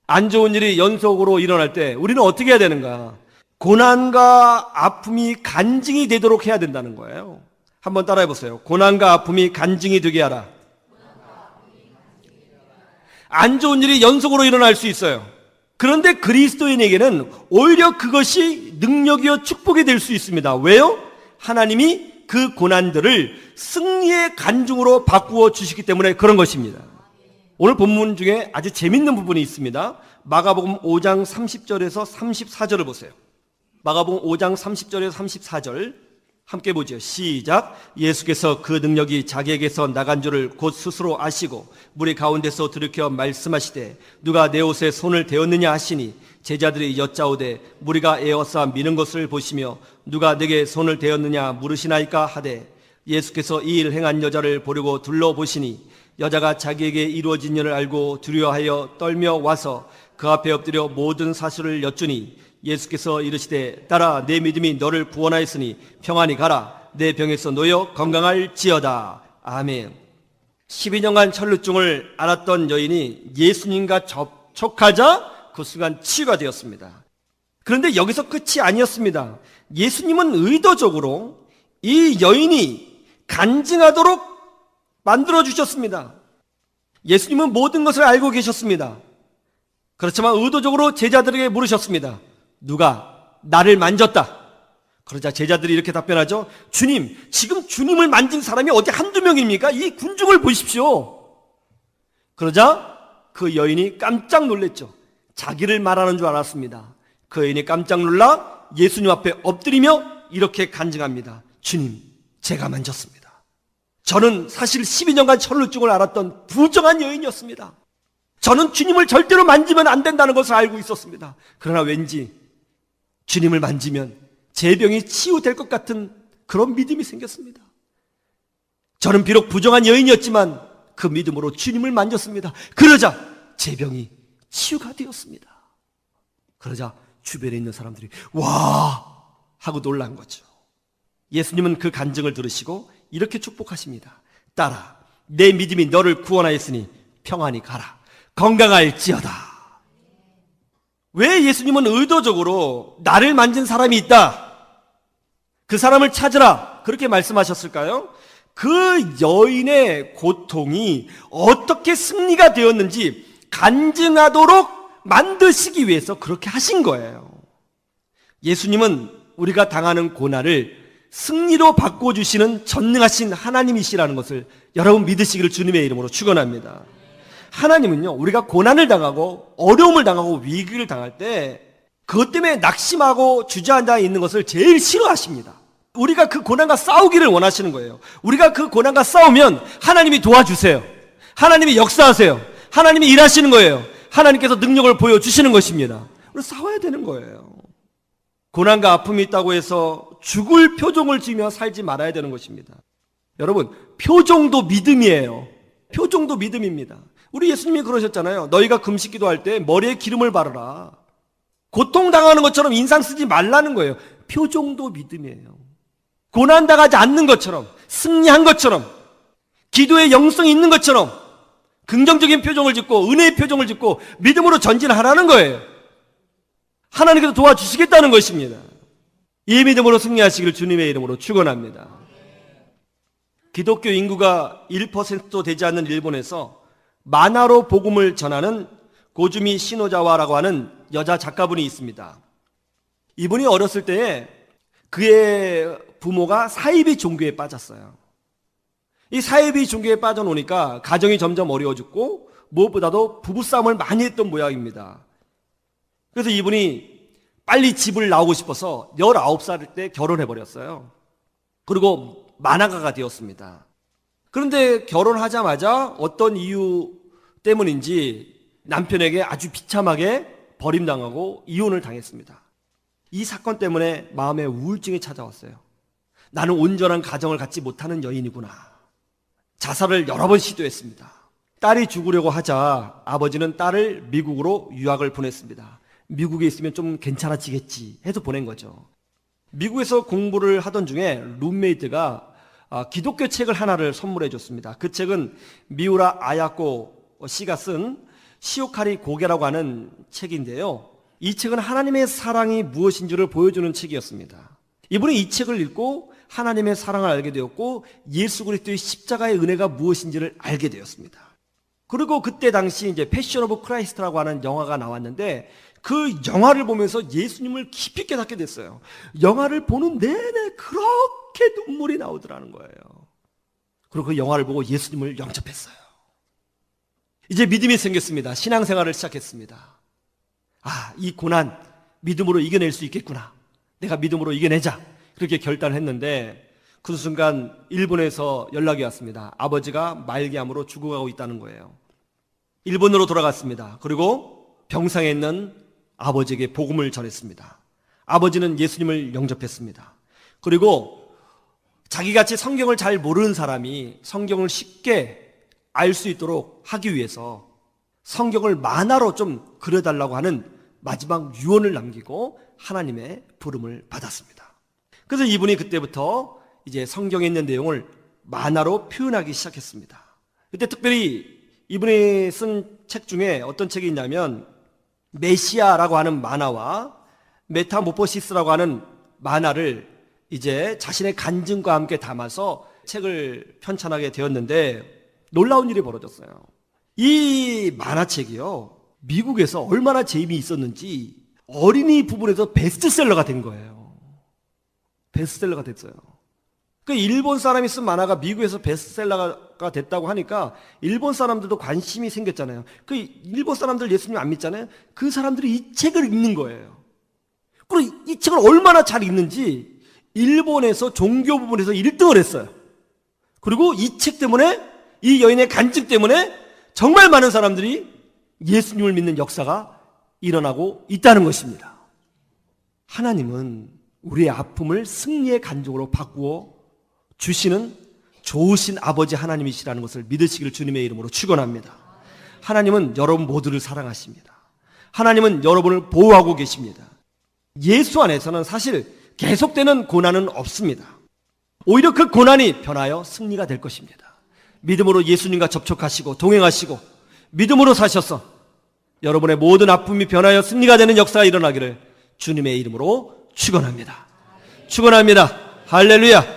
안 좋은 일이 연속으로 일어날 때 우리는 어떻게 해야 되는가? 고난과 아픔이 간증이 되도록 해야 된다는 거예요. 한번 따라해 보세요. 고난과 아픔이 간증이 되게 하라. 안 좋은 일이 연속으로 일어날 수 있어요. 그런데 그리스도인에게는 오히려 그것이 능력이요 축복이 될 수 있습니다. 왜요? 하나님이 그 고난들을 승리의 간증으로 바꾸어 주시기 때문에 그런 것입니다. 오늘 본문 중에 아주 재밌는 부분이 있습니다. 마가복음 5장 30절에서 34절을 보세요. 마가복음 5장 30절에서 34절 함께 보죠. 시작. 예수께서 그 능력이 자기에게서 나간 줄을 곧 스스로 아시고 무리 가운데서 들이켜 말씀하시되 누가 내 옷에 손을 대었느냐 하시니 제자들이 여짜오되 무리가 에워싸 미는 것을 보시며 누가 내게 손을 대었느냐 물으시나이까 하되 예수께서 이 일 행한 여자를 보려고 둘러보시니 여자가 자기에게 이루어진 일을 알고 두려워하여 떨며 와서 그 앞에 엎드려 모든 사실을 여쭈니 예수께서 이르시되 딸아 내 믿음이 너를 구원하였으니 평안히 가라 내 병에서 놓여 건강할지어다. 아멘. 12년간 혈루증을 앓았던 여인이 예수님과 접촉하자 그 순간 치유가 되었습니다. 그런데 여기서 끝이 아니었습니다. 예수님은 의도적으로 이 여인이 간증하도록 만들어주셨습니다. 예수님은 모든 것을 알고 계셨습니다. 그렇지만 의도적으로 제자들에게 물으셨습니다. 누가 나를 만졌다. 그러자 제자들이 이렇게 답변하죠. 주님, 지금 주님을 만진 사람이 어디 한두 명입니까? 이 군중을 보십시오. 그러자 그 여인이 깜짝 놀랐죠. 자기를 말하는 줄 알았습니다. 그 여인이 깜짝 놀라 예수님 앞에 엎드리며 이렇게 간증합니다. 주님, 제가 만졌습니다. 저는 사실 12년간 혈루증을 앓았던 부정한 여인이었습니다. 저는 주님을 절대로 만지면 안 된다는 것을 알고 있었습니다. 그러나 왠지 주님을 만지면 제 병이 치유될 것 같은 그런 믿음이 생겼습니다. 저는 비록 부정한 여인이었지만 그 믿음으로 주님을 만졌습니다. 그러자 제 병이 치유가 되었습니다. 그러자 주변에 있는 사람들이 와 하고 놀란 거죠. 예수님은 그 간증을 들으시고 이렇게 축복하십니다. 딸아, 내 믿음이 너를 구원하였으니 평안히 가라. 건강할지어다. 왜 예수님은 의도적으로 나를 만진 사람이 있다, 그 사람을 찾으라 그렇게 말씀하셨을까요? 그 여인의 고통이 어떻게 승리가 되었는지 간증하도록 만드시기 위해서 그렇게 하신 거예요. 예수님은 우리가 당하는 고난을 승리로 바꿔주시는 전능하신 하나님이시라는 것을 여러분 믿으시기를 주님의 이름으로 축원합니다. 하나님은요, 우리가 고난을 당하고 어려움을 당하고 위기를 당할 때 그것 때문에 낙심하고 주저앉아 있는 것을 제일 싫어하십니다. 우리가 그 고난과 싸우기를 원하시는 거예요. 우리가 그 고난과 싸우면 하나님이 도와주세요. 하나님이 역사하세요. 하나님이 일하시는 거예요. 하나님께서 능력을 보여주시는 것입니다. 우리 싸워야 되는 거예요. 고난과 아픔이 있다고 해서 죽을 표정을 지으며 살지 말아야 되는 것입니다. 여러분, 표정도 믿음이에요. 표정도 믿음입니다. 우리 예수님이 그러셨잖아요. 너희가 금식 기도할 때 머리에 기름을 바르라. 고통당하는 것처럼 인상 쓰지 말라는 거예요. 표정도 믿음이에요. 고난당하지 않는 것처럼, 승리한 것처럼, 기도의 영성이 있는 것처럼 긍정적인 표정을 짓고 은혜의 표정을 짓고 믿음으로 전진하라는 거예요. 하나님께서 도와주시겠다는 것입니다. 이 믿음으로 승리하시기를 주님의 이름으로 축원합니다. 기독교 인구가 1%도 되지 않는 일본에서 만화로 복음을 전하는 고주미 시노자와라고 하는 여자 작가분이 있습니다. 이분이 어렸을 때에 그의 부모가 사이비 종교에 빠졌어요. 이 사이비 종교에 빠져놓으니까 가정이 점점 어려워졌고 무엇보다도 부부싸움을 많이 했던 모양입니다. 그래서 이분이 빨리 집을 나오고 싶어서 19살 때 결혼해버렸어요. 그리고 만화가가 되었습니다. 그런데 결혼하자마자 어떤 이유 때문인지 남편에게 아주 비참하게 버림당하고 이혼을 당했습니다. 이 사건 때문에 마음에 우울증이 찾아왔어요. 나는 온전한 가정을 갖지 못하는 여인이구나. 자살을 여러 번 시도했습니다. 딸이 죽으려고 하자 아버지는 딸을 미국으로 유학을 보냈습니다. 미국에 있으면 좀 괜찮아지겠지 해서 보낸 거죠. 미국에서 공부를 하던 중에 룸메이트가 기독교 책을 하나를 선물해 줬습니다. 그 책은 미우라 아야코 씨가 쓴 시오카리 고개라고 하는 책인데요. 이 책은 하나님의 사랑이 무엇인지를 보여주는 책이었습니다. 이분이 이 책을 읽고 하나님의 사랑을 알게 되었고 예수 그리스도의 십자가의 은혜가 무엇인지를 알게 되었습니다. 그리고 그때 당시 이제 패션 오브 크라이스트라고 하는 영화가 나왔는데 그 영화를 보면서 예수님을 깊이 깨닫게 됐어요. 영화를 보는 내내 그렇게 눈물이 나오더라는 거예요. 그리고 그 영화를 보고 예수님을 영접했어요. 이제 믿음이 생겼습니다. 신앙생활을 시작했습니다. 이 고난 믿음으로 이겨낼 수 있겠구나. 내가 믿음으로 이겨내자. 그렇게 결단을 했는데 그 순간 일본에서 연락이 왔습니다. 아버지가 말기암으로 죽어가고 있다는 거예요. 일본으로 돌아갔습니다. 그리고 병상에 있는 아버지에게 복음을 전했습니다. 아버지는 예수님을 영접했습니다. 그리고 자기같이 성경을 잘 모르는 사람이 성경을 쉽게 알 수 있도록 하기 위해서 성경을 만화로 좀 그려달라고 하는 마지막 유언을 남기고 하나님의 부름을 받았습니다. 그래서 이분이 그때부터 이제 성경에 있는 내용을 만화로 표현하기 시작했습니다. 그때 특별히 이분이 쓴 책 중에 어떤 책이 있냐면 메시아라고 하는 만화와 메타모포시스라고 하는 만화를 이제 자신의 간증과 함께 담아서 책을 편찬하게 되었는데 놀라운 일이 벌어졌어요. 이 만화책이요, 미국에서 얼마나 재미있었는지 어린이 부분에서 베스트셀러가 된 거예요. 베스트셀러가 됐어요. 그 일본 사람이 쓴 만화가 미국에서 베스트셀러가 됐다고 하니까 일본 사람들도 관심이 생겼잖아요. 그 일본 사람들 예수님 안 믿잖아요. 그 사람들이 이 책을 읽는 거예요. 그리고 이 책을 얼마나 잘 읽는지 일본에서 종교 부분에서 1등을 했어요. 그리고 이 책 때문에, 이 여인의 간증 때문에 정말 많은 사람들이 예수님을 믿는 역사가 일어나고 있다는 것입니다. 하나님은 우리의 아픔을 승리의 간증으로 바꾸어 주시는 좋으신 아버지 하나님이시라는 것을 믿으시기를 주님의 이름으로 축원합니다. 하나님은 여러분 모두를 사랑하십니다. 하나님은 여러분을 보호하고 계십니다. 예수 안에서는 사실 계속되는 고난은 없습니다. 오히려 그 고난이 변하여 승리가 될 것입니다. 믿음으로 예수님과 접촉하시고 동행하시고 믿음으로 사셔서 여러분의 모든 아픔이 변하여 승리가 되는 역사가 일어나기를 주님의 이름으로 축원합니다. 축원합니다. 할렐루야.